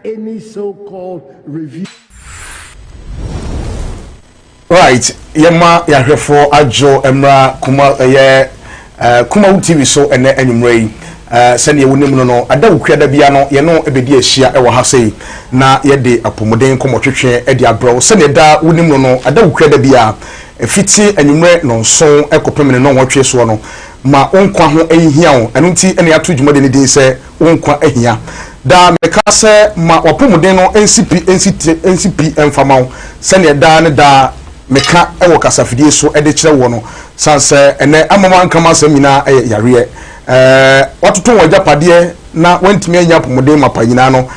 any so-called review. Right, Yama Yahefo Ajo Emra Kumawood TV so ene enyumrei send ye wonim no ada wukada bia no ye no ebedi ahia ewo ha sei na ye de apomoden komotwetwe e de abro send da wonim no ada wukada bia fiti enyumre no nson ekopemene no wotwe so no ma onkwa ho ehia wo eno nti ene ato dwumade ne din se onkwa ehia da meka se ma wapomoden no NCP emfamaw send da ne da meka ewo kasafidie so ede kire wo no sanse ene amama nkama samina yare watoto wajapade na wantimi anya pomode mapanyina no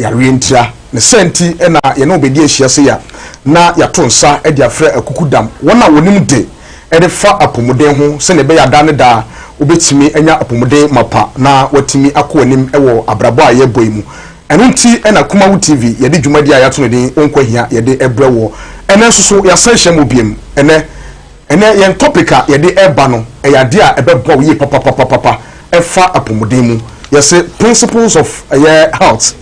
yare ntia ne senti na ye no obedi ahia se ya na yato nsa ede afre akukudam wona wonim de ede fa apomode ho se ne be yada ne da obetimi anya apomode mapa na watimi akoanim ewo abrabo aye boimu eno nti na Kumawood TV ye de dwumadi ayato ne den onkwa hia ye de ebrewo ene so ya sanhye mobiem ene yen topica ye de eba no yade a ebebo wo ye papa efa apomuden mu ye say principles of health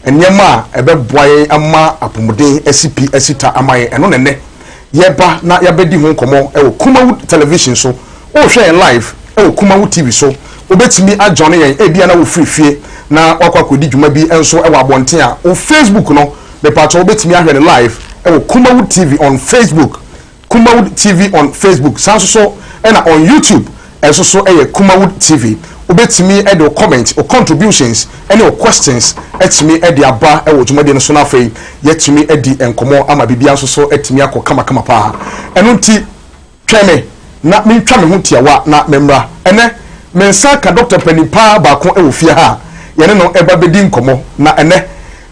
enyema ebebo ye ama apomuden SCP esita amaye eno nene ye ba na ya bedi ho komo ewo Kumawood television so o hwe live ewo Kumawood TV so obetimi ajone yen ebia na wo free na wakwa kodi dwuma bi enso ewo abonten a o Facebook no be pato obetimi ahwe ne live ewo Kumawood TV on Facebook Kumawood TV on Facebook sanso na on YouTube enso so Kumawood TV obetimi e de comment or contributions any or questions etimi e de aba ewo dwumade no so na afei yetimi e di enkomo ama bibia nso so etimi akokama kama pa eno nti tweme na mentwa me ho tiawa na memra ene mensa ka Dr. Penipa ba ko ewo fie ha yene no eba bedi nkomo na ene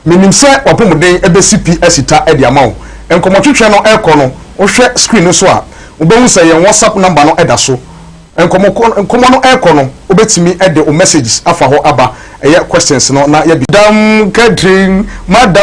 menim se wapomoden ebesipi esita e de amawo enkomo twetwe no ekono ohwe screen so a obehu say yen WhatsApp number no eda so enkomo no ekono obetimi e de o messages afa ho aba questions no na ya bidam kadrin madam